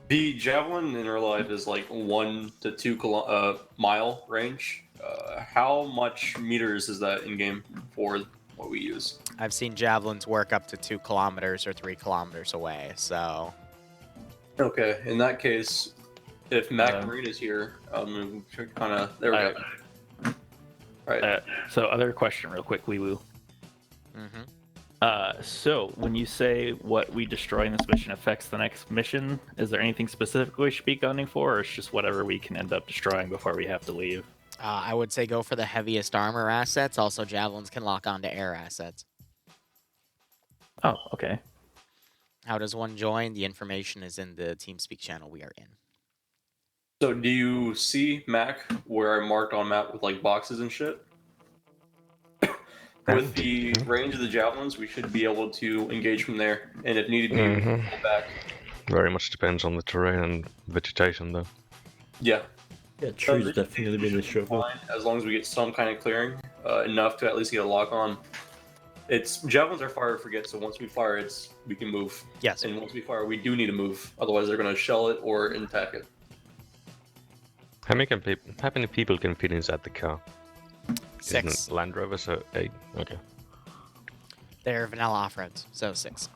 The Javelin in real life is like 1 to 2 mile range. How much meters is that in game for what we use? I've seen javelins work up to 2 kilometers or 3 kilometers away, so... Okay, in that case, if Mac Marine is here, kind of... There we go. Right. So, other question real quick, Liru. So, when you say what we destroy in this mission affects the next mission, is there anything specific we should be gunning for, or it's just whatever we can end up destroying before we have to leave? I would say go for the heaviest armor assets. Also, javelins can lock onto air assets. Oh, okay. How does one join? The information is in the TeamSpeak channel we are in. So, do you see Mac where I marked on map with like boxes and shit? With the range of the javelins, we should be able to engage from there, and if needed, we pull back. Very much depends on the terrain and vegetation, though. Yeah. Yeah, trees definitely been a struggle. As long as we get some kind of clearing, enough to at least get a lock on. It's javelins are fire forget, so once we fire, we can move. Yes. And once we fire, we do need to move. Otherwise, they're going to shell it or attack it. How many people can fit inside the car? 6. Isn't Land Rover, so 8. Okay. They're vanilla off-roads, so 6.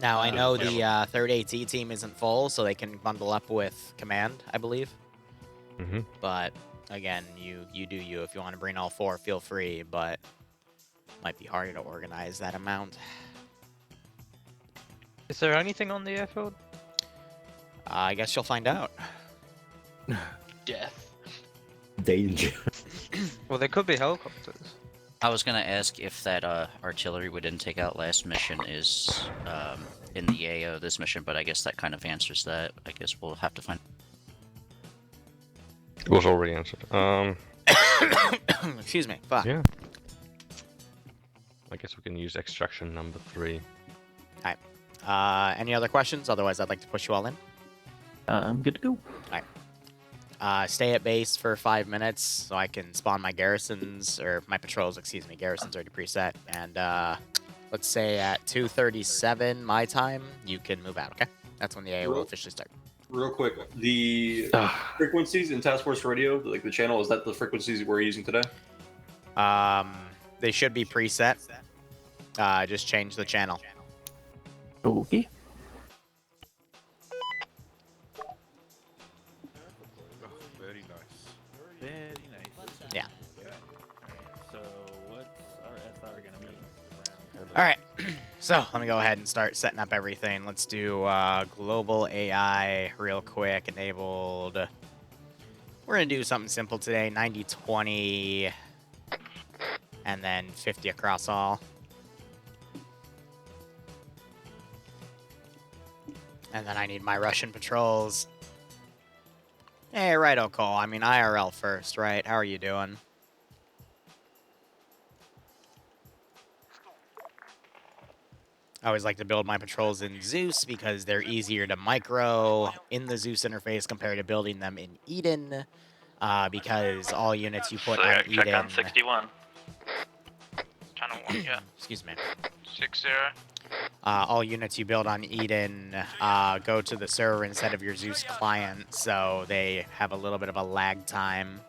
Now, I know the 3rd AT team isn't full, so they can bundle up with Command, I believe. But, again, you do you. If you want to bring all 4, feel free, but it might be harder to organize that amount. Is there anything on the airfield? I guess you'll find out. Death. Danger. Well, there could be helicopters. I was gonna ask if that artillery we didn't take out last mission is in the AO this mission, but I guess that kind of answers that. I guess we'll have to find. It was already answered. Excuse me. Fuck. Yeah. I guess we can use extraction number 3. Alright. Any other questions? Otherwise, I'd like to push you all in. I'm good to go. Alright. Stay at base for 5 minutes so I can spawn my garrisons, or my patrols, excuse me. Garrisons already preset. And let's say at 2:37 my time, you can move out, okay? That's when the AO will officially start. Real quick, the frequencies in Task Force Radio, like the channel, is that the frequencies we're using today? They should be preset. Just change the channel. Okay. Very nice. Very nice. Yeah. So what's our SR gonna be? Alright, so let me go ahead and start setting up everything. Let's do global AI real quick, enabled. We're going to do something simple today, 90-20, and then 50 across all. And then I need my Russian patrols. Hey, righto, Cole. I mean, IRL first, right? How are you doing? I always like to build my patrols in Zeus because they're easier to micro in the Zeus interface compared to building them in Eden. Because all units you put on Eden... Check on 61. Channel 1, yeah. Excuse me. 60. All units you build on Eden go to the server instead of your Zeus client, so they have a little bit of a lag time.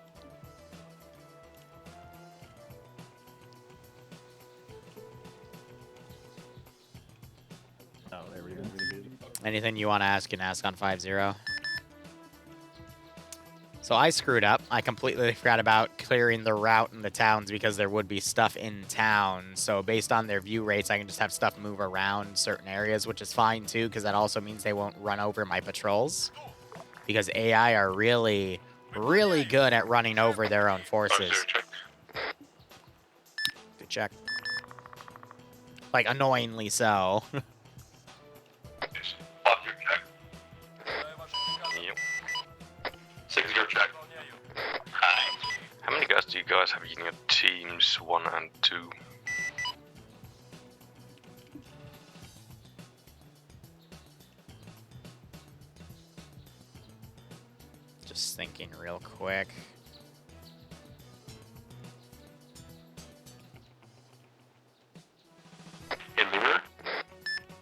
Oh, there we go. Anything you want to ask, you can ask on 5-0. So I screwed up. I completely forgot about clearing the route in the towns because there would be stuff in town. So based on their view rates, I can just have stuff move around certain areas, which is fine too, because that also means they won't run over my patrols. Because AI are really, really good at running over their own forces. Good check. Like, annoyingly so. Check. Hi. How many guys do you guys have in your teams 1 and 2? Just thinking real quick. Hey, Liru?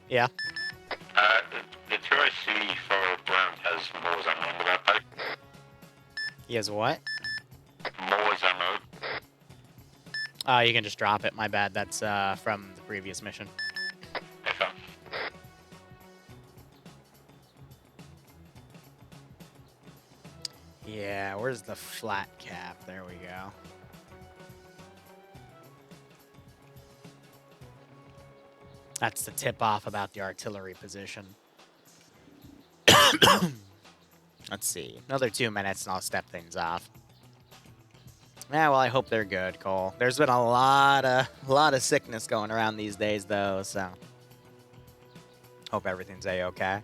Yeah. do I see for Brown has more ammo in the backpack? He has what? More ammo. You can just drop it. My bad. That's from the previous mission. Okay. Yeah, where's the flat cap? There we go. That's the tip-off about the artillery position. Let's see. Another 2 minutes and I'll step things off. Yeah, well, I hope they're good, Cole. There's been a lot of sickness going around these days, though, so hope everything's a-okay.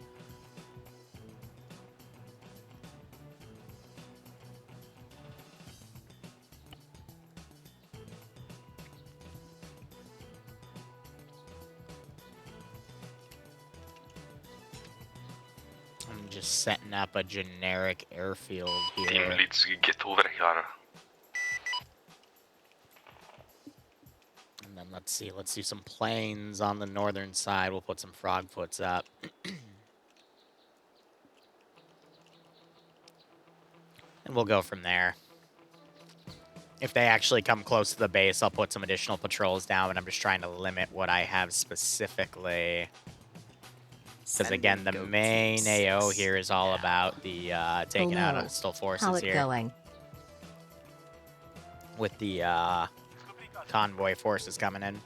I'm just setting up a generic airfield Team here. leads, get over here. And then let's see, let's do some planes on the northern side. We'll put some frog foots up. And we'll go from there. If they actually come close to the base, I'll put some additional patrols down, but I'm just trying to limit what I have specifically. Because again, the main AO here is all about the taking out hostile forces How it here. going? With the convoy forces coming in.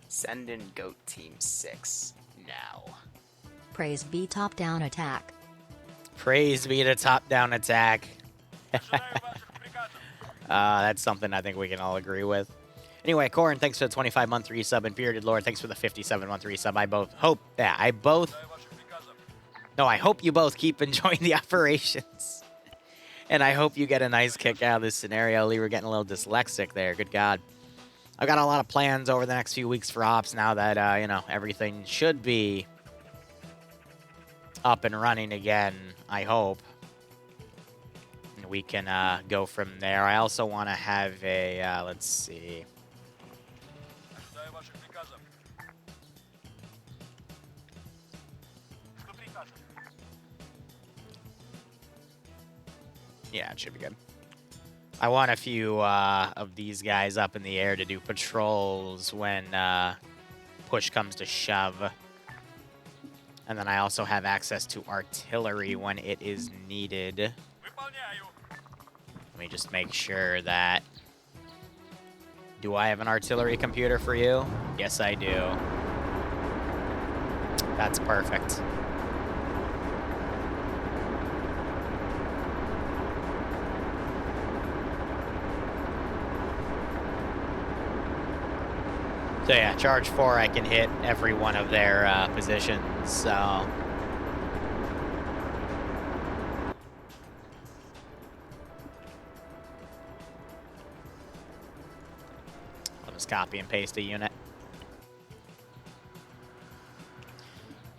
Send in Goat Team 6 now. Praise be top-down attack. Praise be to top-down attack. That's something I think we can all agree with. Anyway, Corin, thanks for the 25-month resub, and Bearded Lord, thanks for the 57-month resub. I hope you both keep enjoying the operations. And I hope you get a nice kick out of this scenario. Lee, we're getting a little dyslexic there. Good God. I've got a lot of plans over the next few weeks for ops now that, you know, everything should be up and running again, I hope. And we can go from there. I also want to have a, let's see. Yeah, it should be good. I want a few of these guys up in the air to do patrols when push comes to shove. And then I also have access to artillery when it is needed. Let me just make sure that... Do I have an artillery computer for you? Yes, I do. That's perfect. So yeah, charge 4, I can hit every one of their positions, so... I'll just copy and paste a unit.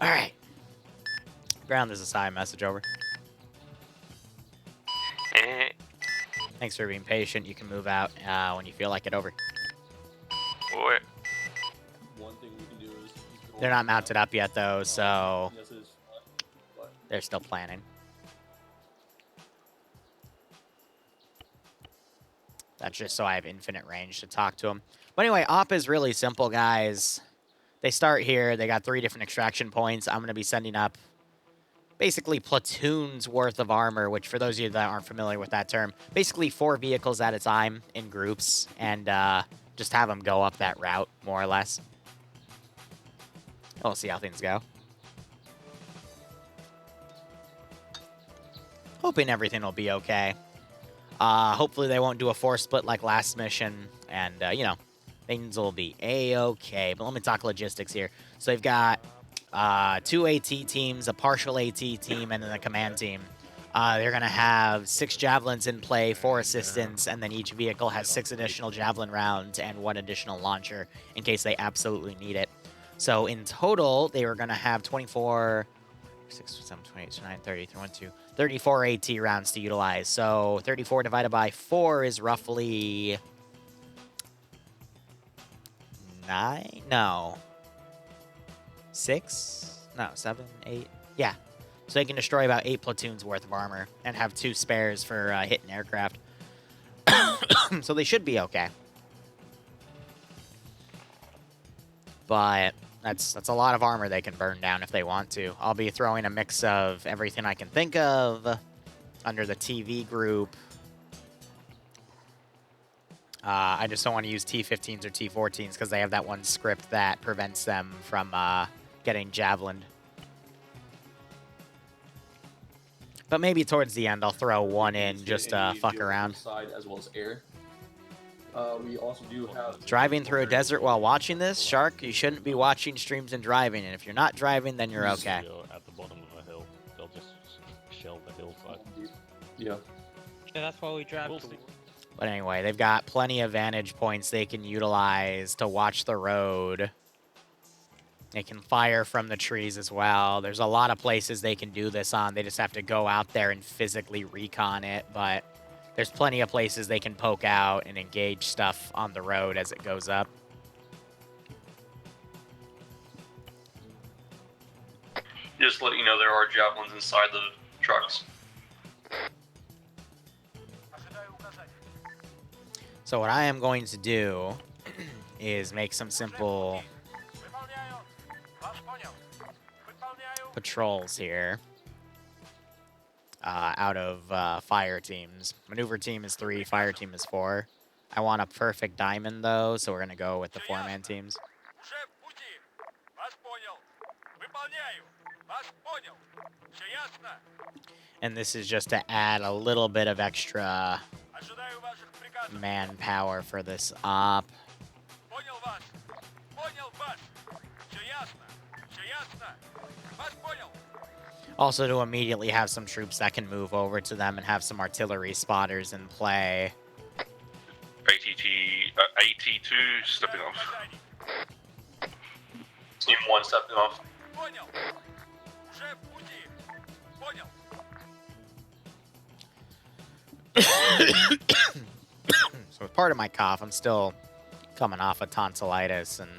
Alright. Ground, there's a side message over. Thanks for being patient. You can move out when you feel like it, over. What? One thing we can do is... They're not mounted up yet, though, so Yes, it is. What? they're still planning. That's just so I have infinite range to talk to them. But anyway, op is really simple, guys. They start here. They got 3 different extraction points. I'm going to be sending up basically platoons worth of armor, which for those of you that aren't familiar with that term, basically 4 vehicles at a time in groups, and just have them go up that route, more or less. We'll see how things go. Hoping everything will be okay. Hopefully they won't do a 4 split like last mission, and, you know, things will be a-okay. But let me talk logistics here. So they've got 2 AT teams, a partial AT team, and then a command team. They're going to have 6 javelins in play, 4 assistants, and then each vehicle has 6 additional javelin rounds and 1 additional launcher in case they absolutely need it. So in total, they were going to have 24... 6, 7, 28, 29, 30, 31, 34 AT rounds to utilize. So 34 divided by 4 is roughly 9? No. 6? No, 7, 8. Yeah. So they can destroy about 8 platoons worth of armor and have 2 spares for hitting aircraft. So they should be okay. But that's a lot of armor they can burn down if they want to. I'll be throwing a mix of everything I can think of under the TV group. I just don't want to use T-15s or T-14s because they have that one script that prevents them from getting javelined. But maybe towards the end I'll throw one in just to fuck around. Side as well as air. We also do have Driving through a desert while watching this? Shark, you shouldn't be watching streams and driving, and if you're not driving, then you're okay. At the bottom of a hill, they'll just shell the hillside. Yeah. Yeah, that's why we drive. But anyway, they've got plenty of vantage points they can utilize to watch the road. They can fire from the trees as well. There's a lot of places they can do this on. They just have to go out there and physically recon it, but there's plenty of places they can poke out and engage stuff on the road as it goes up. Just to let you know, there are javelins inside the trucks. So what I am going to do is make some simple patrols here out of fire teams. Maneuver team is 3, fire team is 4. I want a perfect diamond though, so we're going to go with the 4-man teams. And this is just to add a little bit of extra manpower for this op. Also to immediately have some troops that can move over to them and have some artillery spotters in play. AT2 stepping off. Team 1 stepping off. So as part of my cough, I'm still coming off of tonsillitis and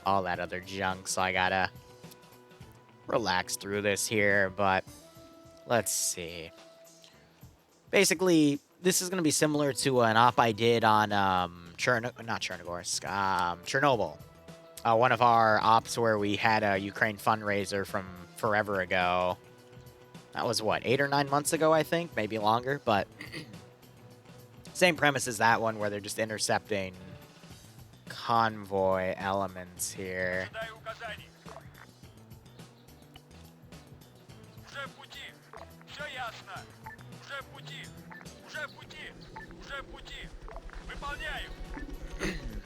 all that other junk, so I gotta relax through this here, but let's see. Basically, this is going to be similar to an op I did on Chernobyl. One of our ops where we had a Ukraine fundraiser from forever ago. That was, what, 8 or 9 months ago, I think? Maybe longer, but same premise as that one where they're just intercepting convoy elements here.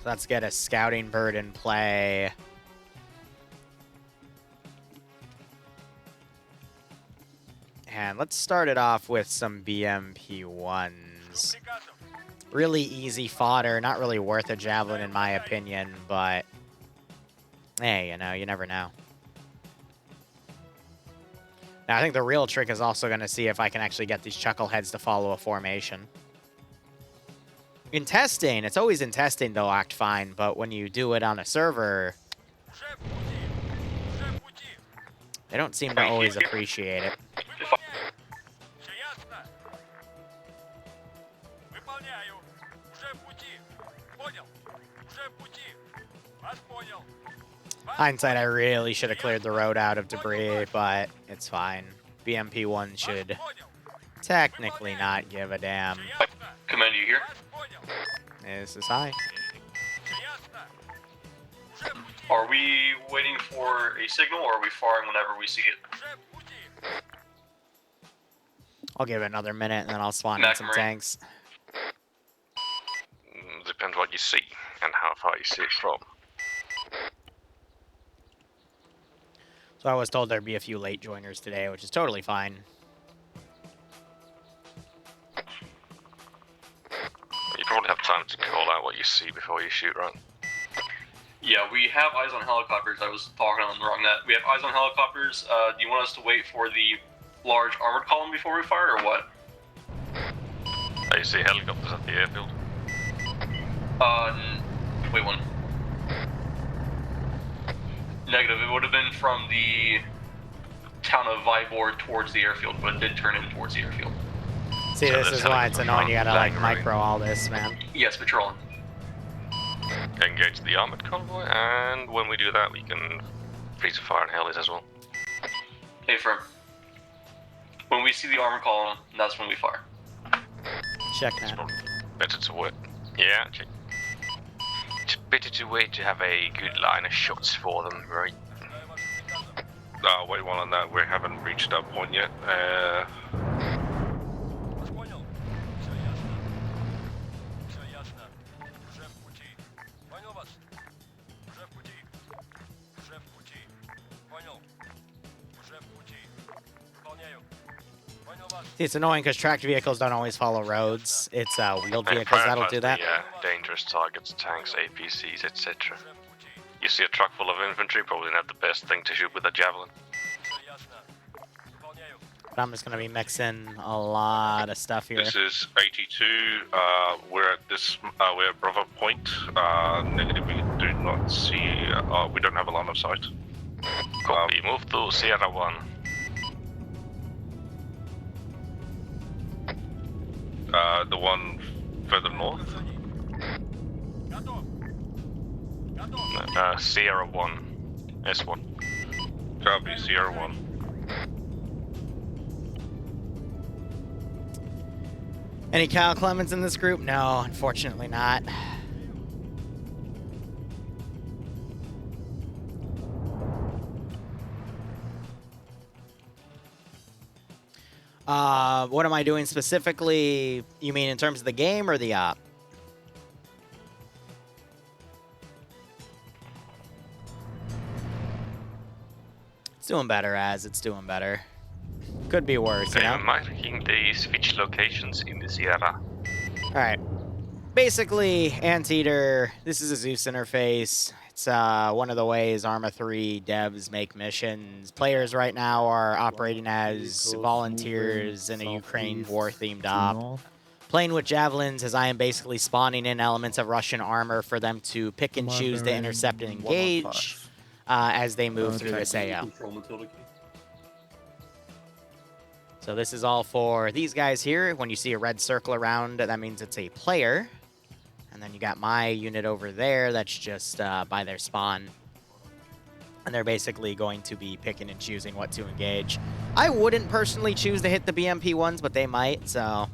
Let's get a scouting bird in play. And let's start it off with some BMP-1s. Really easy fodder, not really worth a javelin in my opinion, but hey, you know, you never know. Now, I think the real trick is also going to see if I can actually get these chuckleheads to follow a formation. In testing, it's always in testing they'll act fine, but when you do it on a server, they don't seem to always appreciate it. Hindsight, I really should have cleared the road out of debris, but it's fine. BMP-1 should technically not give a damn. Commander, you here? This is high. Are we waiting for a signal, or are we firing whenever we see it? I'll give it another minute, and then I'll spawn in some tanks. Depends what you see and how far you see it from. So I was told there'd be a few late joiners today, which is totally fine. You probably have time to call out what you see before you shoot, right? Yeah, we have eyes on helicopters. I was talking on the wrong net. We have eyes on helicopters. Do you want us to wait for the large armored column before we fire, or what? Oh, you see helicopters at the airfield? Wait one. Negative. It would have been from the town of Vybor towards the airfield, but it did turn in towards the airfield. See, So this they're is why telling it's us annoying. You from gotta like Langeray. micro all this, man. Yes, patrolling. Engage the armored convoy, and when we do that, we can freeze fire and helis as well. Hey, firm. When we see the armor column, that's when we fire. Check It's that. probably better to wait. Yeah, check. It's better to wait to have a good line of shots for them, right? Wait one on that. We haven't reached that point yet. See, it's annoying because tracked vehicles don't always follow roads. It's wheeled And vehicles that'll prioritize do that. the dangerous targets, tanks, APCs, etc. You see a truck full of infantry, probably not the best thing to shoot with a javelin. But I'm just gonna be mixing a lot of stuff here. This is 82. We're at this. We're at Bravo Point. Negative. We do not see. We don't have a line of sight. Copy. Move to Sierra 1. The one further north. Sierra 1. S1. Copy. Sierra 1. Any Kyle Clemens in this group? No, unfortunately not. What am I doing specifically? You mean in terms of the game or the op? It's doing better, it's doing better. Could be worse, you know? Marking the switch locations in the Sierra. Alright. Basically, Anteater, this is a Zeus interface. It's one of the ways Arma 3 devs make missions. Players right now are operating as volunteers in a Ukraine war-themed op. Playing with Javelins as I am basically spawning in elements of Russian armor for them to pick and choose to intercept and engage as they move through this AO. So this is all for these guys here. When you see a red circle around, that means it's a player. And then you got my unit over there that's just by their spawn. And they're basically going to be picking and choosing what to engage. I wouldn't personally choose to hit the BMP ones, but they might, so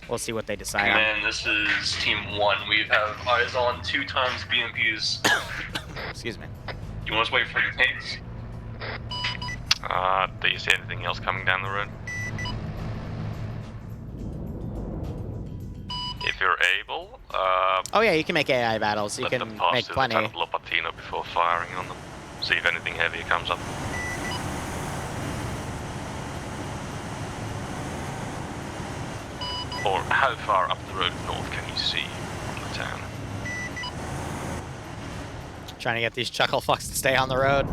we'll see what they decide on. Man, this is Team 1. We have eyes on 2 times BMPs. Excuse me. You want us to wait for the tanks? Do you see anything else coming down the road? If you're able, oh yeah, you can make AI battles. You let can them pass make through plenty. the town of Lopatino before firing on them. See if anything heavier comes up. Or how far up the road north can you see from the town? Trying to get these chuckle fucks to stay on the road.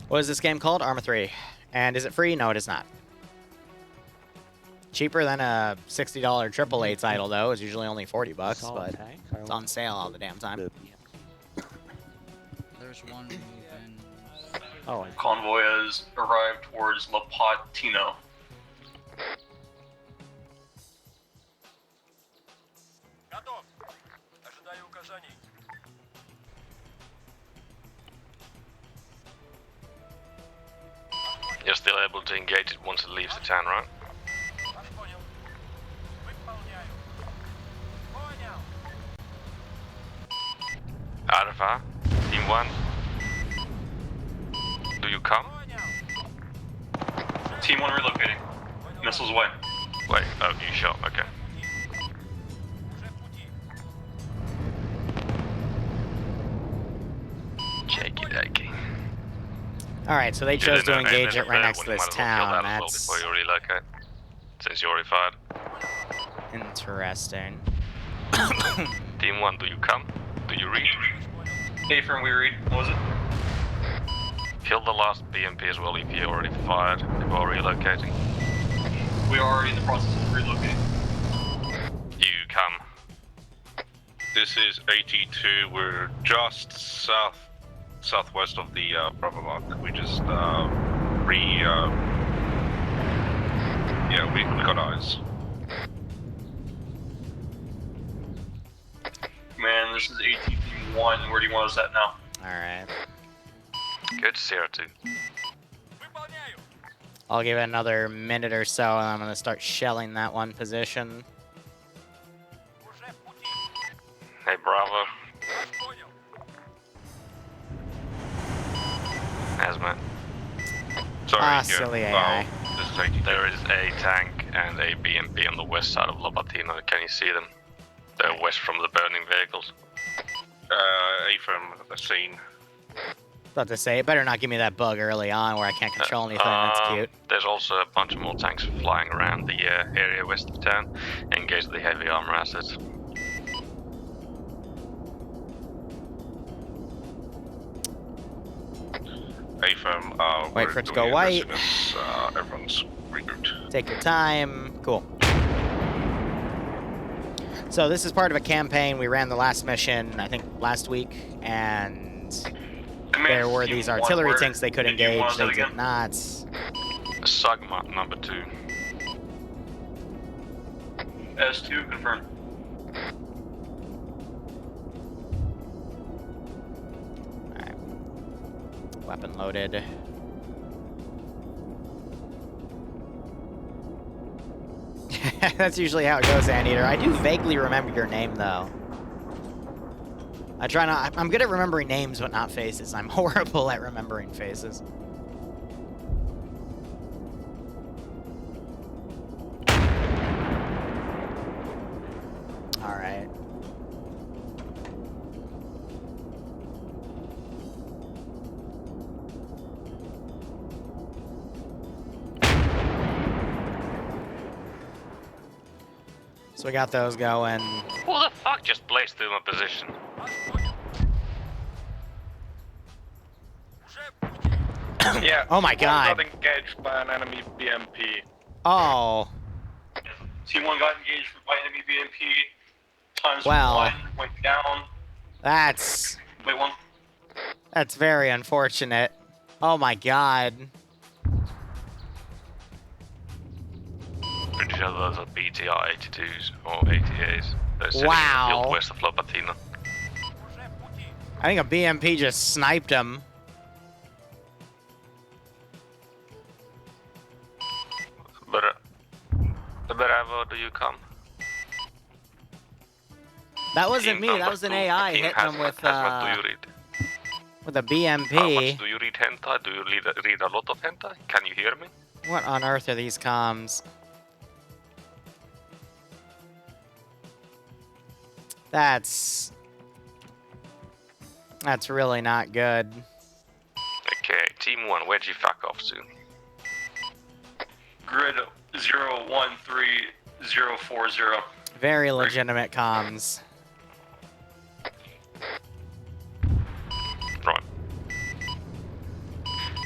What is this game called? Arma 3. And is it free? No, it is not. Cheaper than a $60 AAA title, though. It's usually only 40 bucks, but it's on sale all the damn time. There's one moving. Oh, Convoy has arrived towards Lopatino. You're still able to engage it once it leaves the town, right? Alpha, Team 1. Do you come? Team 1 relocating. Missiles away. Wait, oh, you shot, okay. Jakey. Alright, so they chose to engage it right next to this town. That's before you relocate, since you already fired. Interesting. Team 1, do you come? Do you read? Hey, firm, we read. What was it? Kill the last BMP as well if you already fired before relocating. We are already in the process of relocating. You come. This is 82. We're just southwest of the Bravo mark. We just we got eyes. Man, this is ATP1. Where do you want us at now? Alright. Good, 02. I'll give it another minute or so, and I'm going to start shelling that one position. Hey, Bravo. Hazmat. Sorry, silly AI. This is 82. There is a tank and a BMP on the west side of Lobatina. Can you see them? They're west from the burning vehicles. A-firm, the scene. About to say, it better not give me that bug early on where I can't control anything. That's cute. There's also a bunch more tanks flying around the area west of town. Engage the heavy armor assets. A-firm, Wait for it to go white. Everyone's regrouped. Take your time. Cool. So this is part of a campaign. We ran the last mission, I think, last week, and there were these artillery tanks they could engage. They did not. Sagma number 2. S2, confirmed. Alright. Weapon loaded. That's usually how it goes, Anteater. I do vaguely remember your name, though. I try not... I'm good at remembering names, but not faces. I'm horrible at remembering faces. Alright. So we got those going. Who the fuck just blazed through my position? Yeah. Oh my god. Got engaged by an enemy BMP. Oh. T1 got engaged by enemy BMP. Times Well. 1 went down. That's... Wait, 1. That's very unfortunate. Oh my god. Pretty sure those are BTR 82s or 88s. They're sitting in the field west of Lobatina. I think a BMP just sniped him. Bravo, do you come? That wasn't me, that number was an 2, AI Team hitting him Hazmat. with, Hazmat, do you read? with a How much BMP. do you read hentai? Do you read a lot of hentai? Can you hear me? What on earth are these comms? That's really not good. Okay, Team 1, where'd you fuck off to? Grid 013040. Very legitimate comms. Right.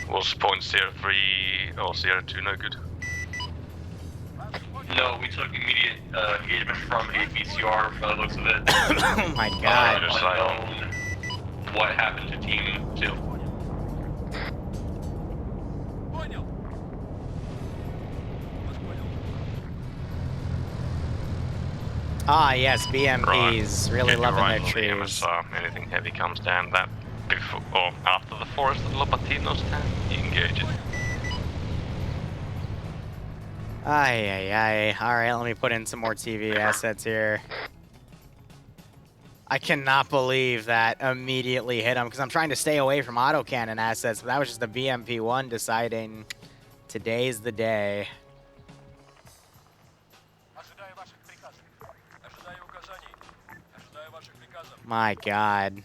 Was point 03 or 02 no good? No, we took immediate engagement from a BCR by the looks of it. Oh my god. Unknown what happened to Team 2. Ah yes, BMPs. Really Get loving right their on the trees. MSR. Anything heavy comes down that before or after the forest of Lobatino's town, you engage it. Ay, ay, ay. Alright, let me put in some more TV assets here. I cannot believe that immediately hit him, because I'm trying to stay away from autocannon assets, but that was just the BMP-1 deciding today's the day. My god.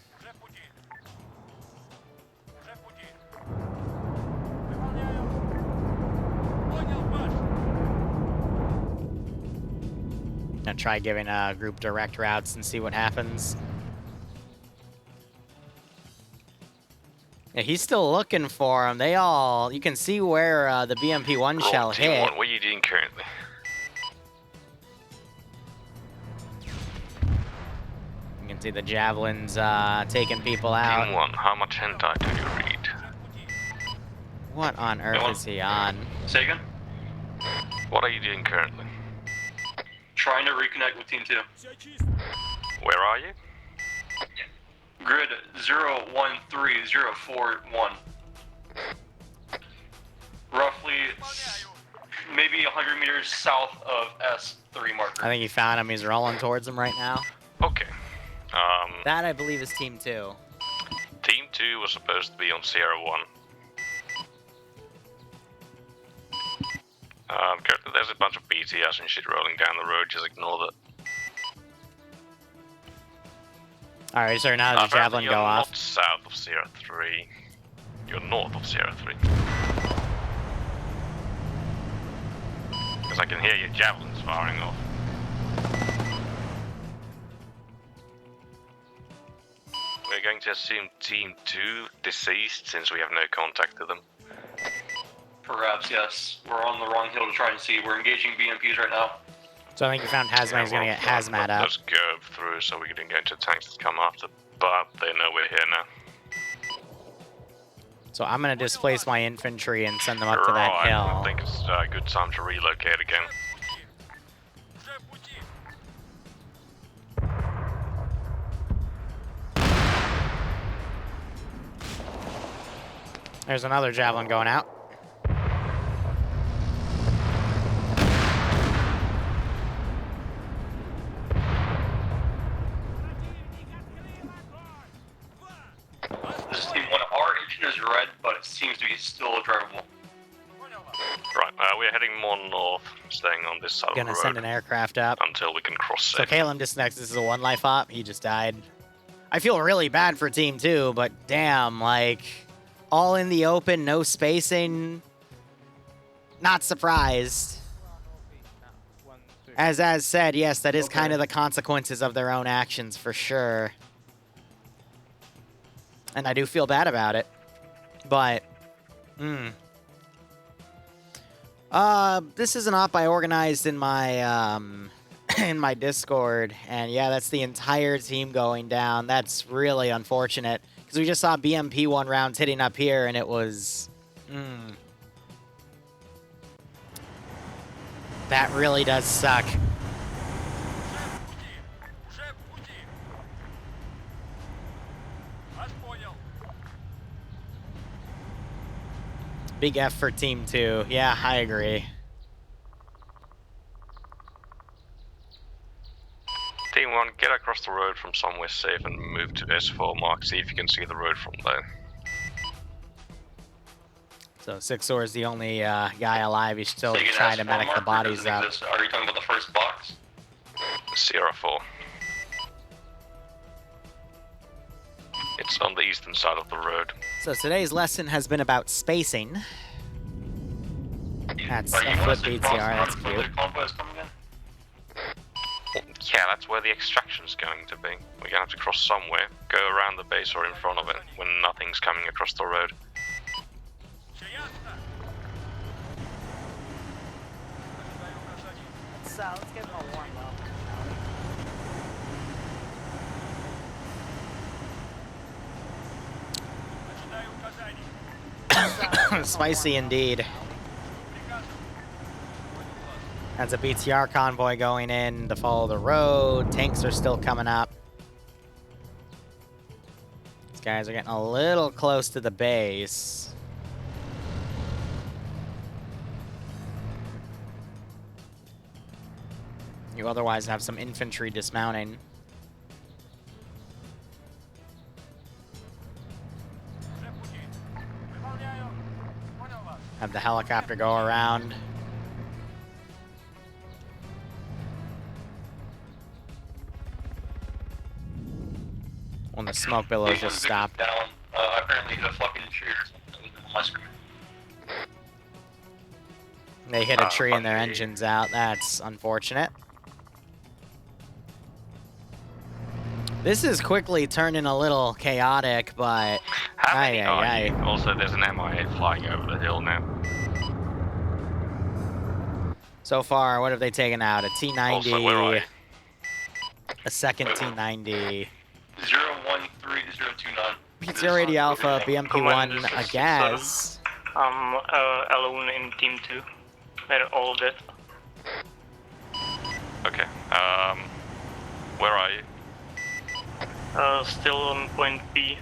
gonna try giving a group direct routes and see what happens. Yeah, he's still looking for him. They all, you can see where the BMP-1 shell Team hit. 1, what are you doing currently? You can see the javelins taking people out. Team 1, how much hentai do you read? What on earth is he on? Say again? What are you doing currently? Trying to reconnect with Team 2. Where are you? Grid 013041. Roughly, maybe 100 meters south of S3 marker. I think he found him. He's rolling towards him right now. Okay. That, I believe, is Team 2. Team 2 was supposed to be on Sierra 1. Currently there's a bunch of BTS and shit rolling down the road, just ignore that. Alright, so now does the Javelin you're go not off? south of Sierra 3. You're north of Sierra 3. Because I can hear your Javelins firing off. We're going to assume Team 2 deceased since we have no contact to them. Perhaps, yes. We're on the wrong hill to try and see. We're engaging BMPs right now. So I think you found Hazmat. He's gonna get Hazmat up. Let's go through so we can get into tanks that come after, but they know we're here now. So I'm gonna displace my infantry and send them up to that hill. I think it's a good time to relocate again. There's another Javelin going out. This is Team 1. Our engine is red, but it seems to be still drivable. Right, we're heading more north, staying on this side of the Gonna road send an aircraft up. until we can cross So safe. Caleb disconnects. This is a 1 life op. He just died. I feel really bad for Team 2, but damn, like, all in the open, no spacing. Not surprised. As said, yes, that is kind of the consequences of their own actions for sure. And I do feel bad about it. But, this is an op I organized in my, in my Discord. And yeah, that's the entire team going down. That's really unfortunate. Because we just saw BMP-1 rounds hitting up here, and it was, that really does suck. Big F for Team 2. Yeah, I agree. Team 1, get across the road from somewhere safe and move to S4 mark. See if you can see the road from there. So Sixor is the only guy alive. He's still trying to medic the bodies up. Are you talking about the first box? Sierra 4. It's on the eastern side of the road. So today's lesson has been about spacing. That's a flip BTR, that's cute. Yeah, that's where the extraction's going to be. We're gonna have to cross somewhere, go around the base or in front of it when nothing's coming across the road. Let's get them all warmed up. Spicy indeed. That's a BTR convoy going in to follow the road. Tanks are still coming up. These guys are getting a little close to the base. You otherwise have some infantry dismounting. Have the helicopter go around. When the smoke billows just stopped. Down. Apparently hit a fucking tree or something on my screen. They hit a tree and their engine's out. That's unfortunate. This is quickly turning a little chaotic, but... How many Aye, are aye, you? Also, there's an MIA flying over the hill now. So far, what have they taken out? A T-90, Also, where are you? a second T-90, 013029. Pizza Radio Alpha, BMP-1, a Gaz. I'm alone in Team 2. They're all dead. Okay. Where are you? Still on point B.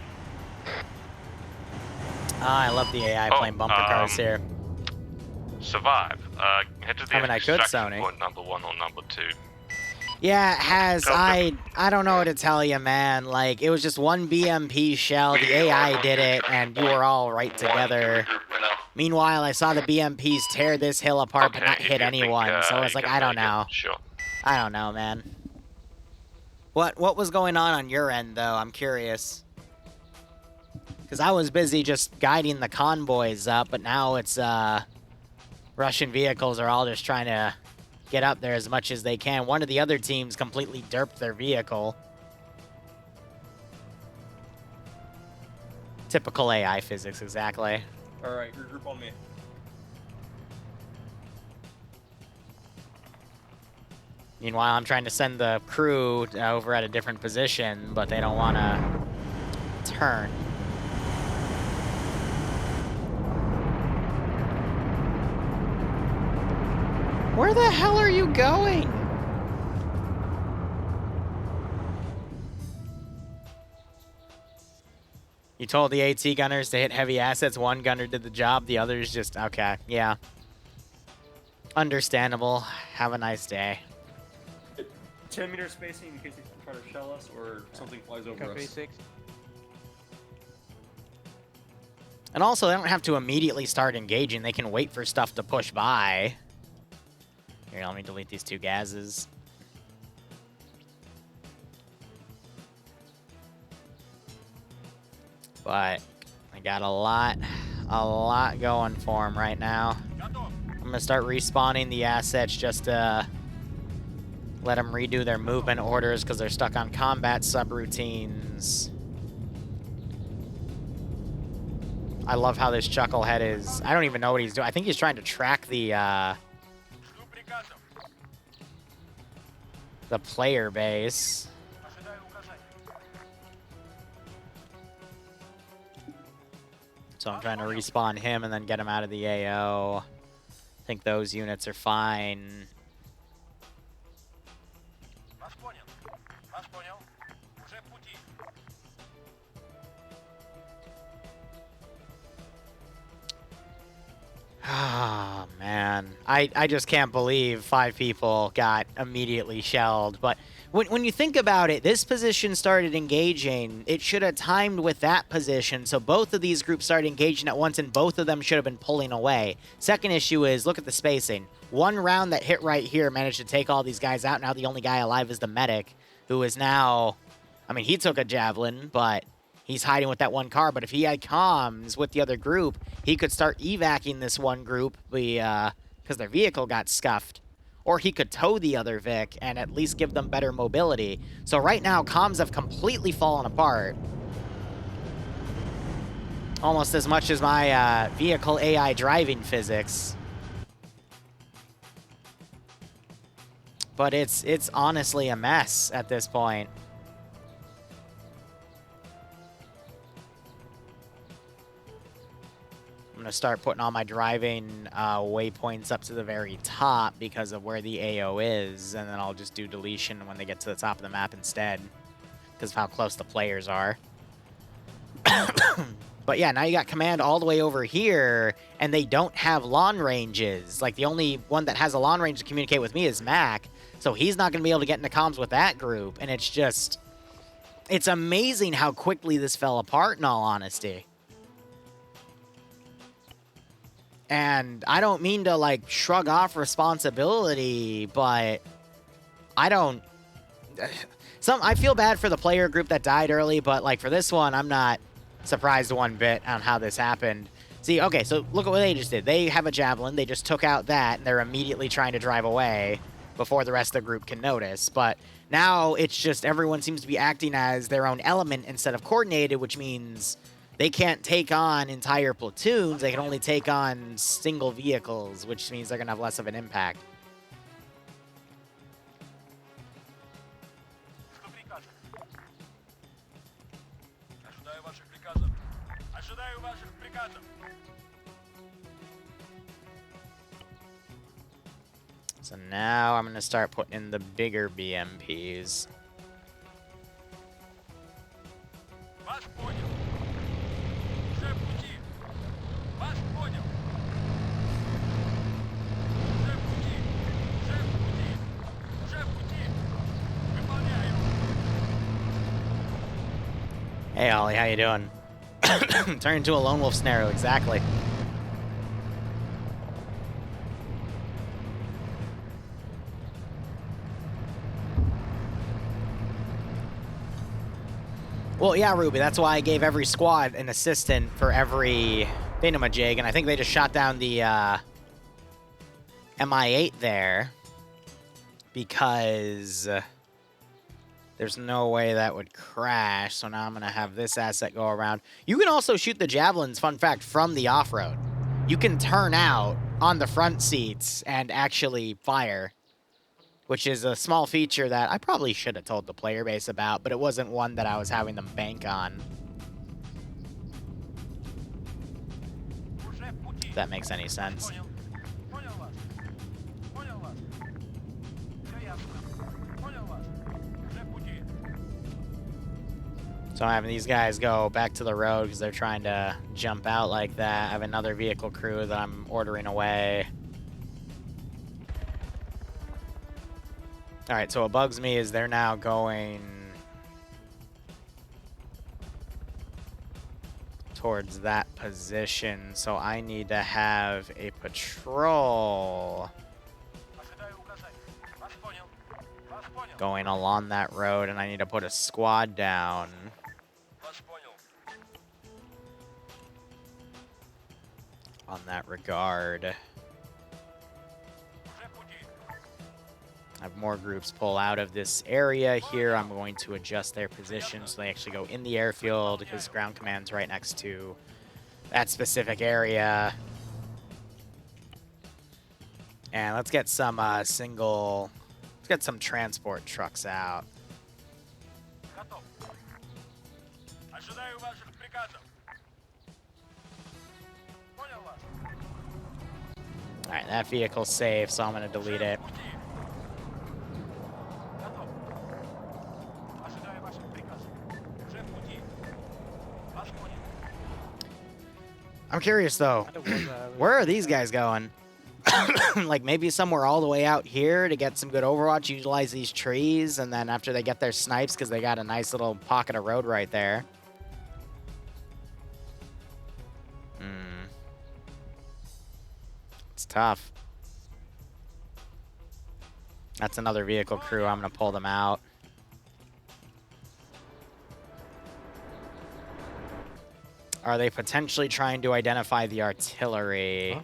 Ah, I love the AI playing bumper cars here. Survive. Head to the I mean, I could, extraction Sony. point number 1 or number 2. Yeah, it has. Okay. I don't know what to tell you, man. Like, it was just one BMP shell. The AI did it, and you were all right together. Meanwhile, I saw the BMPs tear this hill apart, but not if hit you anyone. think, So you it's like, can I don't make it, know. Sure. I don't know, man. What was going on your end, though? I'm curious. Because I was busy just guiding the convoys up, but now it's, Russian vehicles are all just trying to get up there as much as they can. One of the other teams completely derped their vehicle. Typical AI physics, exactly. Alright, regroup on me. Meanwhile, I'm trying to send the crew over at a different position, but they don't want to turn. Where the hell are you going? You told the AT gunners to hit heavy assets. One gunner did the job. The others just... Okay, yeah. Understandable. Have a nice day. 10-meter spacing in case they try to shell us or something flies over Copy us. 6. And also, they don't have to immediately start engaging. They can wait for stuff to push by. Here, let me delete these 2 gases. But I got a lot going for them right now. I'm gonna start respawning the assets just to let them redo their movement orders because they're stuck on combat subroutines. I love how this chucklehead is. I don't even know what he's doing. I think he's trying to track the player base. So I'm trying to respawn him and then get him out of the AO. I think those units are fine. Ah, man. I just can't believe 5 people got immediately shelled. But when you think about it, this position started engaging. It should have timed with that position, so both of these groups started engaging at once, and both of them should have been pulling away. Second issue is, look at the spacing. One round that hit right here managed to take all these guys out. Now the only guy alive is the medic, who is now... I mean, he took a Javelin, but... he's hiding with that one car, but if he had comms with the other group, he could start evacing this one group because their vehicle got scuffed. Or he could tow the other Vic and at least give them better mobility. So right now, comms have completely fallen apart. Almost as much as my vehicle AI driving physics. But it's honestly a mess at this point. I'm going to start putting all my driving waypoints up to the very top because of where the AO is, and then I'll just do deletion when they get to the top of the map instead because of how close the players are. But yeah, now you got command all the way over here, and they don't have lawn ranges. Like, the only one that has a lawn range to communicate with me is Mac, so he's not going to be able to get into comms with that group, and it's just... it's amazing how quickly this fell apart, in all honesty. And I don't mean to, like, shrug off responsibility, but I don't... I feel bad for the player group that died early, but, like, for this one, I'm not surprised one bit on how this happened. See, okay, so look at what they just did. They have a Javelin. They just took out that, and they're immediately trying to drive away. before the rest of the group can notice. But now it's just everyone seems to be acting as their own element instead of coordinated, which means they can't take on entire platoons. They can only take on single vehicles, which means they're going to have less of an impact. So now I'm going to start putting in the bigger BMPs. Hey Ollie, how you doing? Turn into a lone wolf scenario, exactly. Well, yeah, Ruby, that's why I gave every squad an assistant for every thingamajig, and I think they just shot down the MI8 there because there's no way that would crash, so now I'm going to have this asset go around. You can also shoot the Javelins, fun fact, from the off-road. You can turn out on the front seats and actually fire, which is a small feature that I probably should have told the player base about, but it wasn't one that I was having them bank on. If that makes any sense. So I'm having these guys go back to the road because they're trying to jump out like that. I have another vehicle crew that I'm ordering away. Alright, so what bugs me is they're now going towards that position, so I need to have a patrol going along that road, and I need to put a squad down. On that regard. Have more groups pull out of this area here. I'm going to adjust their position so they actually go in the airfield because ground command's right next to that specific area. And let's get some let's get some transport trucks out. Alright, that vehicle's safe, so I'm going to delete it. I'm curious, though. Where are these guys going? Like, maybe somewhere all the way out here to get some good Overwatch, utilize these trees, and then after they get their snipes, because they got a nice little pocket of road right there. It's tough. That's another vehicle crew. I'm going to pull them out. Are they potentially trying to identify the artillery? Huh?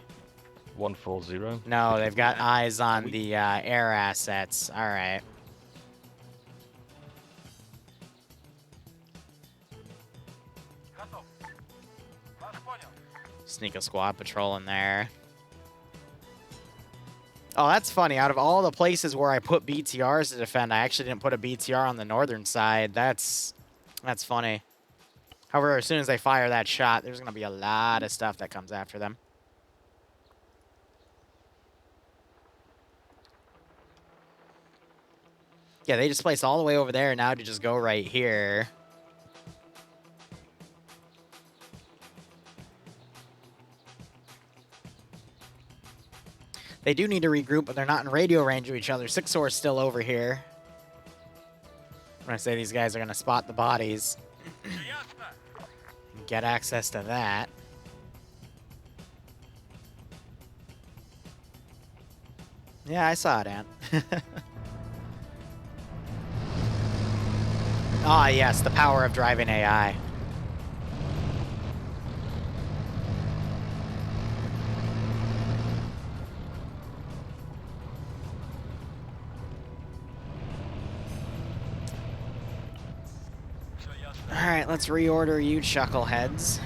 140. No, they've got eyes on the air assets. All right. Sneak a squad patrol in there. Oh, that's funny. Out of all the places where I put BTRs to defend, I actually didn't put a BTR on the northern side. That's funny. However, as soon as they fire that shot, there's going to be a lot of stuff that comes after them. Yeah, they just placed all the way over there now to just go right here. They do need to regroup, but they're not in radio range of each other. Sixor's still over here. I'm going to say these guys are going to spot the bodies. And get access to that. Yeah, I saw it, Ant. Ah, yes, the power of driving AI. Alright, let's reorder you chuckleheads.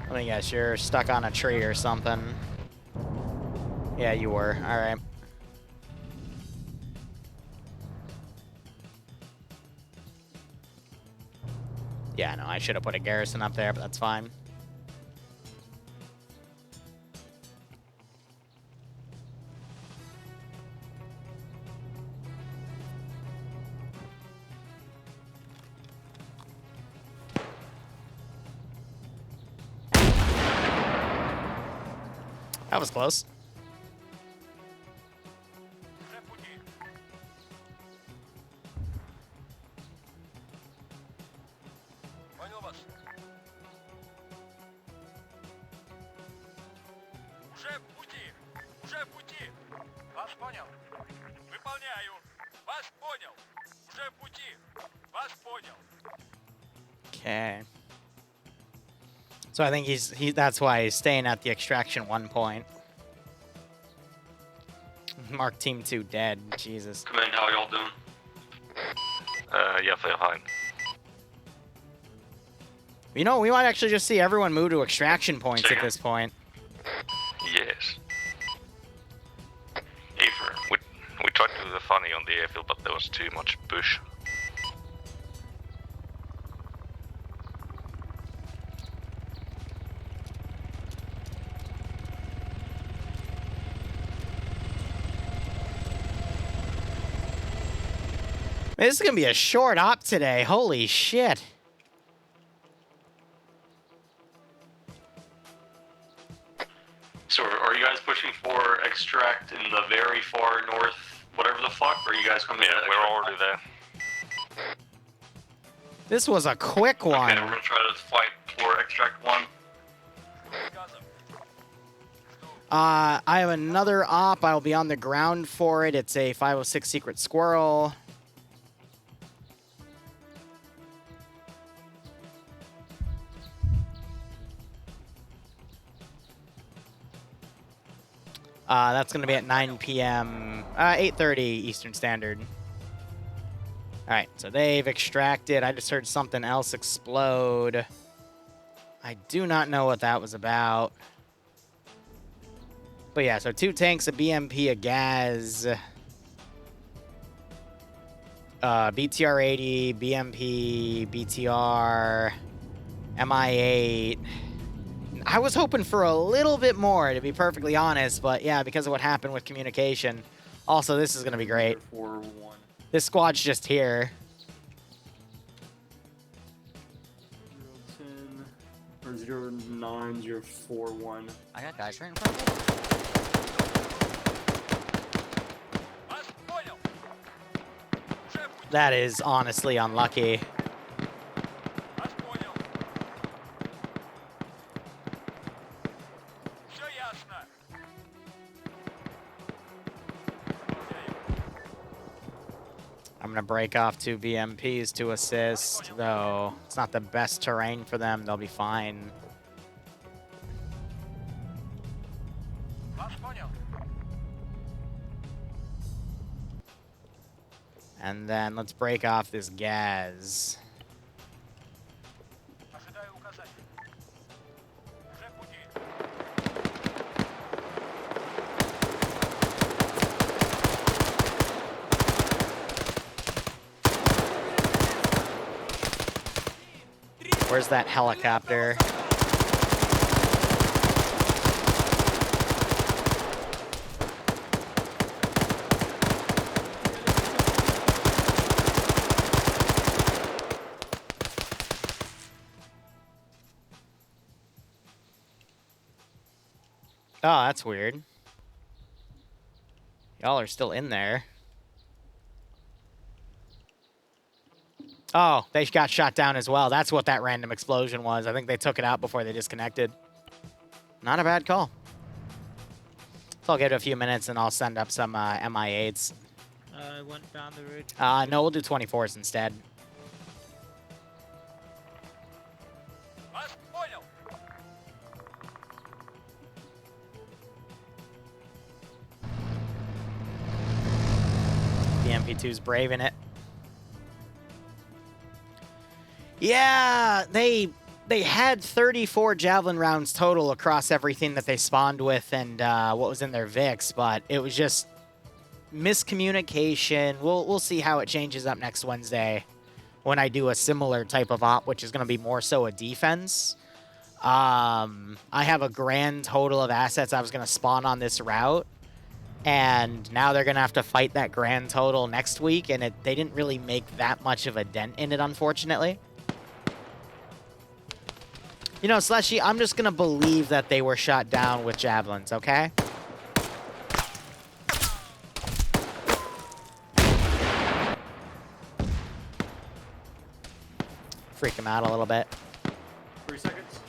Let me guess, you're stuck on a tree or something. Yeah, you were. Alright. Yeah, no, I should have put a garrison up there, but that's fine. That was close. Okay. So I think that's why he's staying at the extraction 1 point. Mark Team 2 dead. Jesus. Command, how y'all doing? Yeah, they're fine. You know, we might actually just see everyone move to extraction points at this point. Yes. We tried to do the funny on the airfield, but there was too much bush. This is gonna be a short op today. Holy shit. So are you guys pushing for extract in the very far north, whatever the fuck, or are you guys coming in? We're already there. This was a quick one. Okay, we're gonna try to fight for extract 1. I have another op. I'll be on the ground for it. It's a 506 Secret Squirrel. That's going to be at 9 p.m., 8:30 Eastern Standard. All right, so they've extracted. I just heard something else explode. I do not know what that was about. But yeah, so 2 tanks, a BMP, a Gaz, BTR-80, BMP, BTR, MI-8. I was hoping for a little bit more, to be perfectly honest, but yeah, because of what happened with communication. Also, this is going to be great. 4-1. This squad's just here. 010 or 09041. I got guys right in front of me. That is honestly unlucky. I'm going to break off 2 BMPs to assist, though it's not the best terrain for them. They'll be fine. And then let's break off this Gaz. Where's that helicopter? Oh, that's weird. Y'all are still in there. Oh, they got shot down as well. That's what that random explosion was. I think they took it out before they disconnected. Not a bad call. So I'll give it a few minutes and I'll send up some MI8s. Went down the route. No, we'll do 24s instead. BMP2's braving it. Yeah, they had 34 Javelin rounds total across everything that they spawned with and what was in their Vix, but it was just miscommunication. We'll see how it changes up next Wednesday when I do a similar type of op, which is going to be more so a defense. I have a grand total of assets I was going to spawn on this route, and now they're going to have to fight that grand total next week, and they didn't really make that much of a dent in it, unfortunately. You know, Slushy, I'm just going to believe that they were shot down with javelins, okay? Freak them out a little bit. 3 seconds.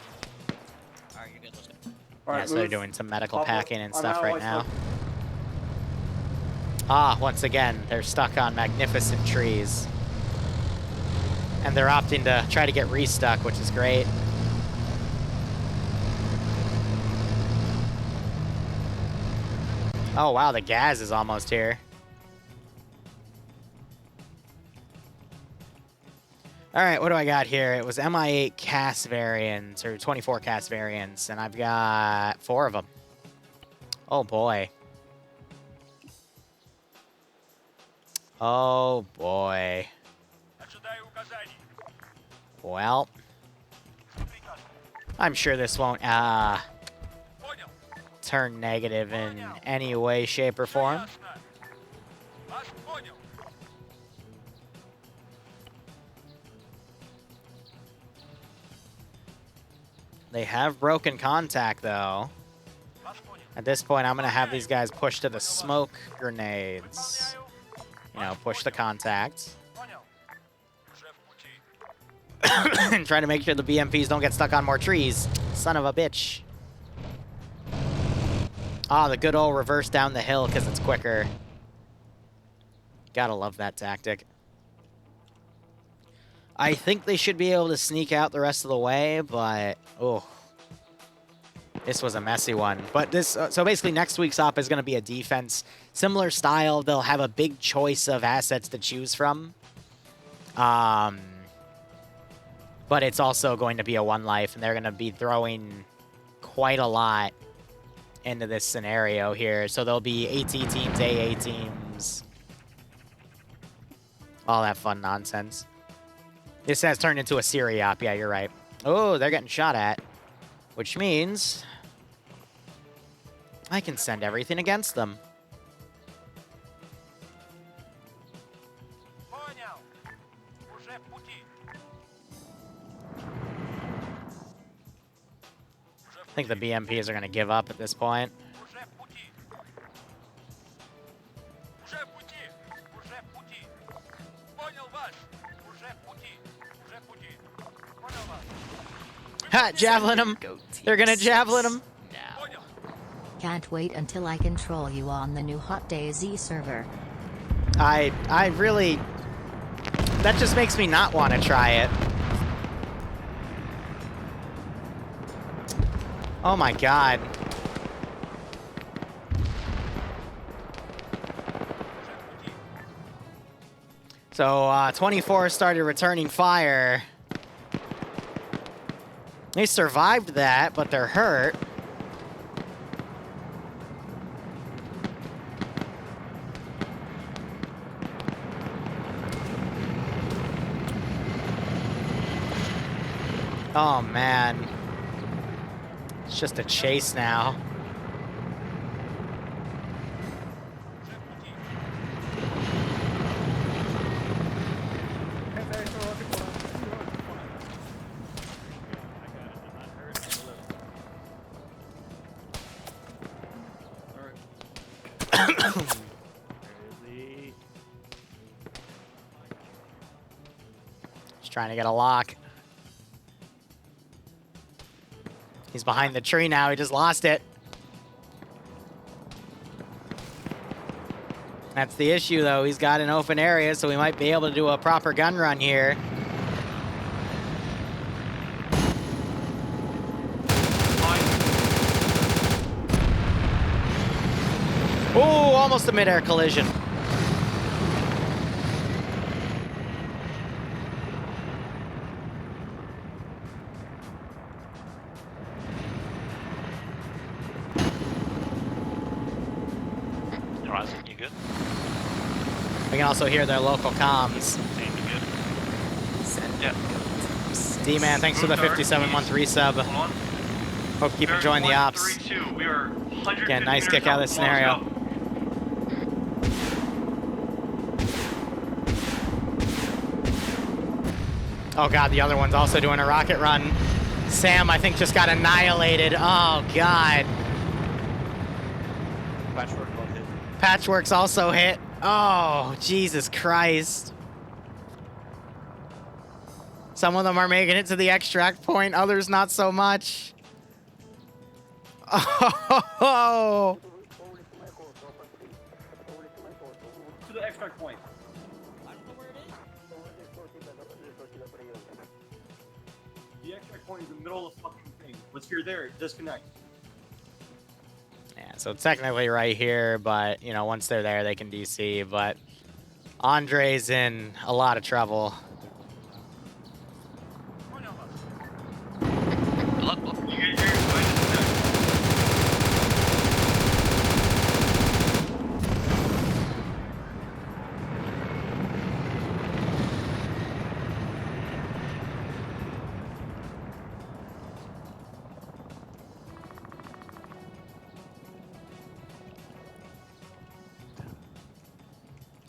Alright, you're good, let's go. Yeah, so they're doing some medical packing and I'm stuff out, right now. Ah, once again, they're stuck on magnificent trees. And they're opting to try to get restuck, which is great. Oh, wow, the gas is almost here. All right, what do I got here? It was MI8 cast variants, or 24 cast variants, and I've got 4 of them. Oh, boy. Oh, boy. Well, I'm sure this won't turn negative in any way, shape, or form. They have broken contact, though. At this point, I'm going to have these guys push to the smoke grenades. You know, push the contact. And try to make sure the BMPs don't get stuck on more trees. Son of a bitch. Ah, the good old reverse down the hill because it's quicker. Gotta love that tactic. I think they should be able to sneak out the rest of the way, but oh, this was a messy one. But this, so basically next week's op is going to be a defense. Similar style, they'll have a big choice of assets to choose from. But it's also going to be a one life, and they're going to be throwing quite a lot into this scenario here. So there'll be AT teams, AA teams, all that fun nonsense. This has turned into a Siri op. Yeah, you're right. Oh, they're getting shot at, which means I can send everything against them. I think the BMPs are going to give up at this point. Ha! Javelin them! They're going to javelin them! Can't wait until I control you on the new Hot DayZ server. I really... That just makes me not want to try it. Oh my god. So, 24 started returning fire. They survived that, but they're hurt. Oh, man. It's just a chase now. Just trying to get a lock. He's behind the tree now. He just lost it. That's the issue, though. He's got an open area, so we might be able to do a proper gun run here. Oh, almost a mid-air collision. Horizon, you good? We can also hear their local comms. Team, you good? Yeah. D-Man, thanks for the 57-month resub. Hope you keep enjoying the ops. 3-2. We are 150 Again, nice meters kick out of this scenario. Oh god, the other one's also doing a rocket run. Sam, I think, just got annihilated. Oh god. Patchwork got hit. Patchwork's also hit. Oh, Jesus Christ. Some of them are making it to the extract point, others not so much. Oh. To the extract point. The extract point is in the middle of the fucking thing. Once you're there, disconnect. Yeah, so technically right here, but, you know, once they're there, they can DC, but Andre's in a lot of trouble.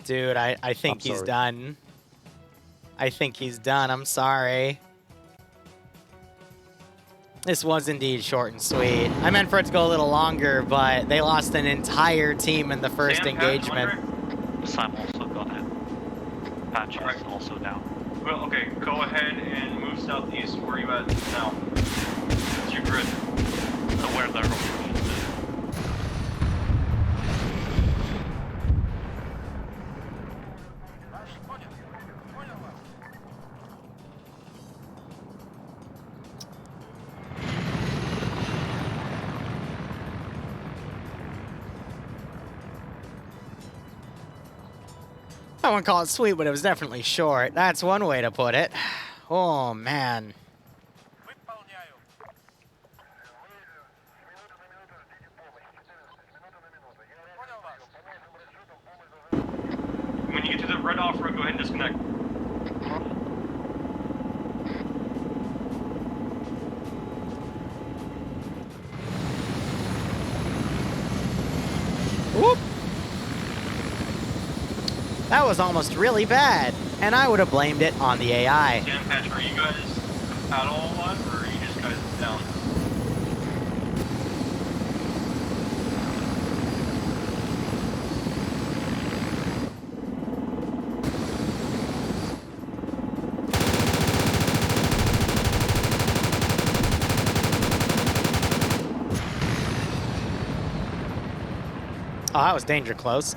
Dude, I think he's done. I think he's done. I'm sorry. This was indeed short and sweet. I meant for it to go a little longer, but they lost an entire team in the first engagement. Sam also got hit. Patch is also down. Well, okay, go ahead and move southeast. Where are you at now? It's your grid. Where they're I wouldn't call it sweet, but it was definitely short. That's one way to put it. Oh, man. When you get to the red off-road, go ahead and disconnect. Whoop. That was almost really bad, and I would have blamed it on the AI. Dan Patch, are you guys at all alive, or are you just guys down? Oh, that was danger close.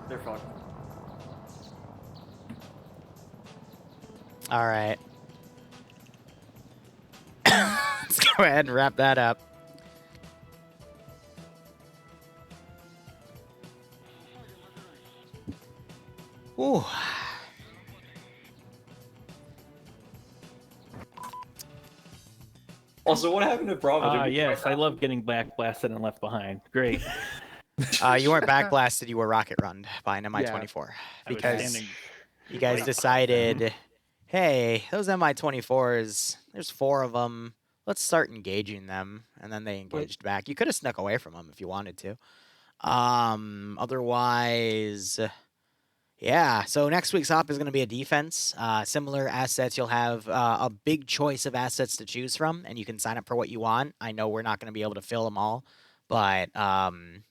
They're fucked. All right. Let's go ahead and wrap that up. Ooh. Also, what happened to Bravo? Yes, I love getting back blasted and left behind. Great. You weren't backblasted, you were rocket runned by an MI-24. Because you guys decided, hey, those MI-24s, there's 4 of them. Let's start engaging them. And then they engaged back. You could have snuck away from them if you wanted to. Otherwise, yeah. So next week's op is going to be a defense. Similar assets. You'll have a big choice of assets to choose from, and you can sign up for what you want. I know we're not going to be able to fill them all, but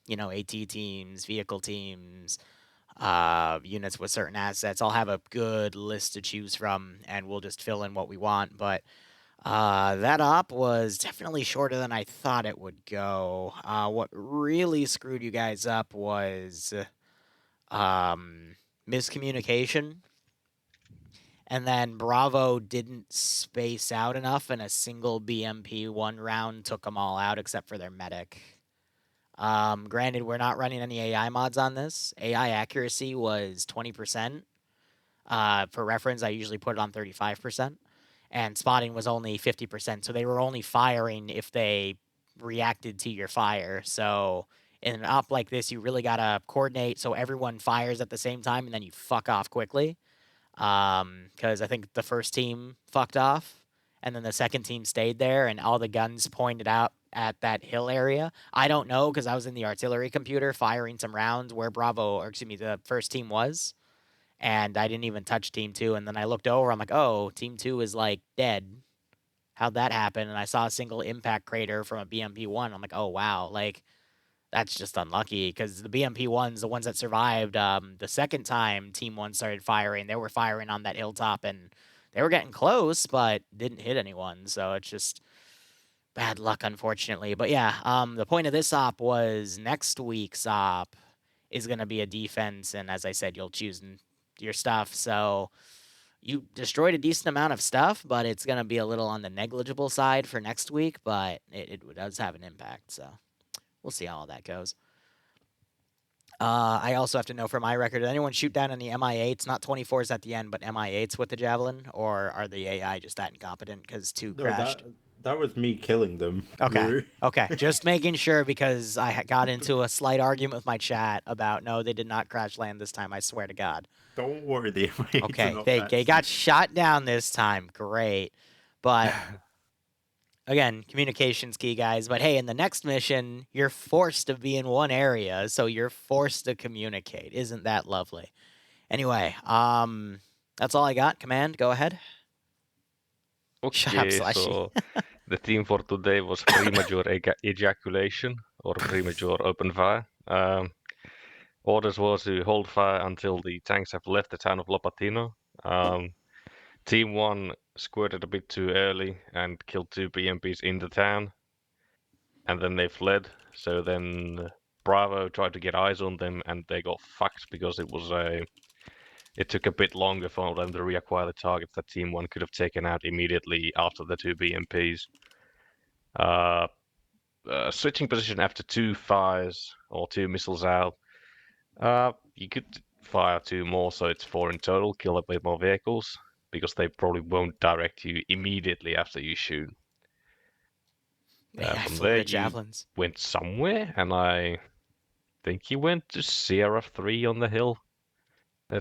you know, AT teams, vehicle teams, units with certain assets. I'll have a good list to choose from, and we'll just fill in what we want. But that op was definitely shorter than I thought it would go. What really screwed you guys up was miscommunication. And then Bravo didn't space out enough, and a single BMP 1 round took them all out except for their medic. Granted, we're not running any AI mods on this. AI accuracy was 20%. For reference, I usually put it on 35%. And spotting was only 50%. So they were only firing if they reacted to your fire. So in an op like this, you really gotta coordinate so everyone fires at the same time, and then you fuck off quickly. Because I think the first team fucked off, and then the second team stayed there, and all the guns pointed out at that hill area. I don't know because I was in the artillery computer firing some rounds where the first team was, and I didn't even touch Team 2. And then I looked over, I'm like, oh, Team 2 is like dead. How'd that happen? And I saw a single impact crater from a BMP-1. I'm like, oh, wow. Like, that's just unlucky because the BMP-1s, the ones that survived, the second time Team 1 started firing, they were firing on that hilltop and they were getting close, but didn't hit anyone. So it's just bad luck, unfortunately. But yeah, the point of this op was next week's op is going to be a defense. And as I said, you'll choose your stuff. So you destroyed a decent amount of stuff, but it's going to be a little on the negligible side for next week, but it does have an impact. So we'll see how all that goes. I also have to know for my record, did anyone shoot down any MI8s? Not 24s at the end, but MI8s with the Javelin? Or are the AI just that incompetent because 2 crashed? That was me killing them. Okay. Liru. Okay. Just making sure because I got into a slight argument with my chat about, no, they did not crash land this time. I swear to God. Don't worry, the MI8s Okay. are not They got shot down this time. Great. But again, communication's key, guys. But hey, in the next mission, you're forced to be in one area, so you're forced to communicate. Isn't that lovely? Anyway, that's all I got. Command, go ahead. Shut up, Okay, Slashy. so the theme for today was premature ejaculation or premature open fire. Orders was to hold fire until the tanks have left the town of Lopatino. Team 1 squirted a bit too early and killed 2 BMPs in the town, and then they fled. So then Bravo tried to get eyes on them, and they got fucked because it took a bit longer for them to reacquire the targets that Team 1 could have taken out immediately after the 2 BMPs. Switching position after 2 fires or 2 missiles out. You could fire 2 more, so it's 4 in total. Kill a bit more vehicles because they probably won't direct you immediately after you shoot. From there, you javelins. went somewhere, and I think you went to Sierra 3 on the hill.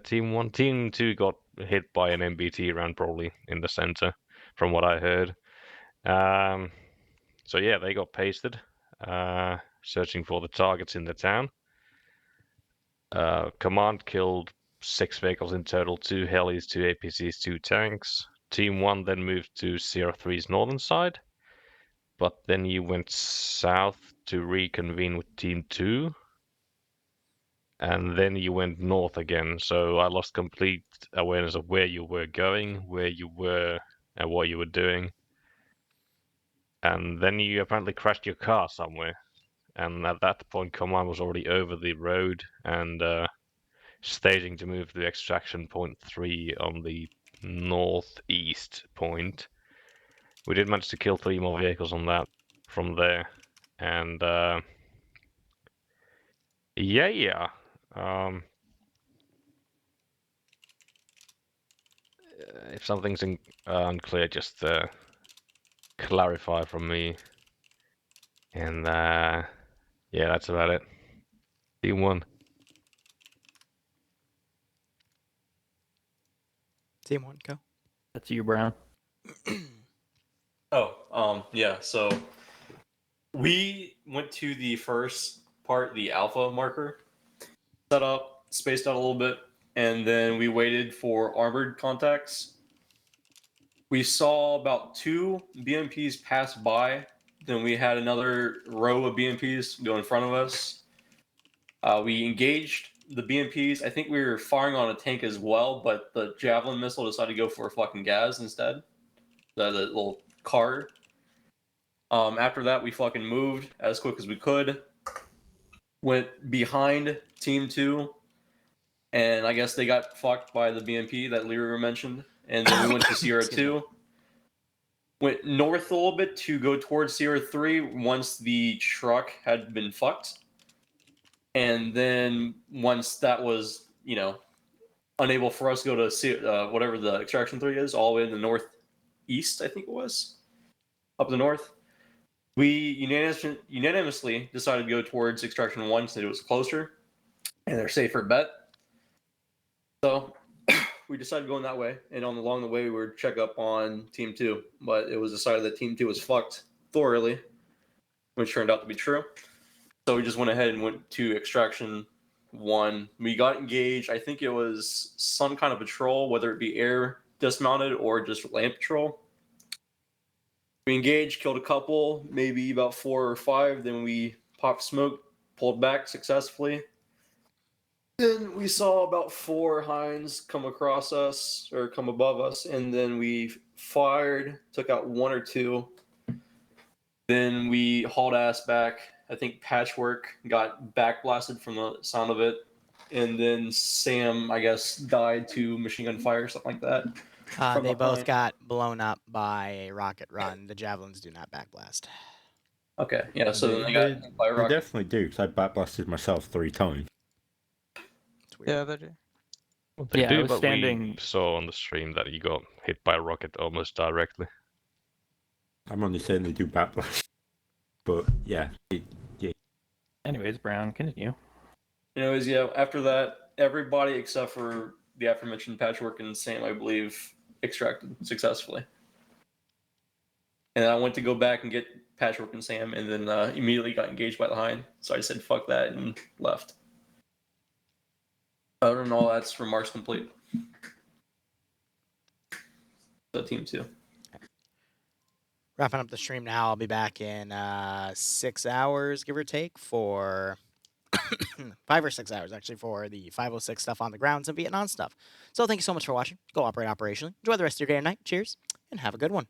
Team 1. Team 2 got hit by an MBT round probably in the center, from what I heard. So yeah, they got pasted, searching for the targets in the town. Command killed 6 vehicles in total, 2 helis, 2 APCs, 2 tanks. Team 1 then moved to Sierra 3's northern side, but then you went south to reconvene with Team 2, and then you went north again, so I lost complete awareness of where you were going, where you were, and what you were doing. And then you apparently crashed your car somewhere, and at that point Command was already over the road and staging to move to extraction point 3 on the northeast point. We did manage to kill 3 more vehicles on that from there, and yeah. If something's unclear, just clarify from me. And yeah, that's about it. Team 1. Team 1, go. That's you, Brown. Yeah, so we went to the first part, the alpha marker, set up, spaced out a little bit, and then we waited for armored contacts. We saw about 2 BMPs pass by, then we had another row of BMPs go in front of us. We engaged the BMPs. I think we were firing on a tank as well, but the Javelin missile decided to go for fucking gas instead. The little car. After that, we fucking moved as quick as we could. Went behind Team 2. And I guess they got fucked by the BMP that Liru mentioned. And then we went to Sierra 2. Went north a little bit to go towards Sierra 3 once the truck had been fucked. And then once that was, unable for us to go to whatever the extraction 3 is, all the way in the northeast, I think it was. Up the north. We unanimously decided to go towards Extraction 1 since it was closer and their safer bet. So we decided going that way, and along the way we would check up on Team 2, but it was decided that Team 2 was fucked thoroughly, which turned out to be true. So we just went ahead and went to Extraction 1. We got engaged. I think it was some kind of patrol, whether it be air dismounted or just land patrol. We engaged, killed a couple, maybe about 4 or 5. Then we popped smoke, pulled back successfully. Then we saw about 4 Hinds come across us, or come above us, and then we fired, took out 1 or 2. Then we hauled ass back. I think Patchwork got backblasted from the sound of it. And then Sam, I guess, died to machine gun fire or something like that. They both got blown up by a rocket run. The Javelins do not backblast. Okay, yeah, so then they got hit by a They rocket. definitely do, because I backblasted myself 3 times. Yeah, they do. Well, they Yeah, I do, was but standing- we saw on the stream that you got hit by a rocket almost directly. I'm only saying they do backblast. But yeah, yeah. Anyways, Brown, continue. Anyways, yeah, after that, everybody except for the aforementioned Patchwork and Sam, I believe, extracted successfully. And I went to go back and get Patchwork and Sam, and then immediately got engaged by the Hind. So I said, fuck that, and left. Other than all that's remarks complete. So Team 2. Wrapping up the stream now. I'll be back in 6 hours, give or take, for 5 or 6 hours, actually, for the 506 stuff on the grounds and Vietnam stuff. So thank you so much for watching. Go operate operationally. Enjoy the rest of your day and night. Cheers, and have a good one.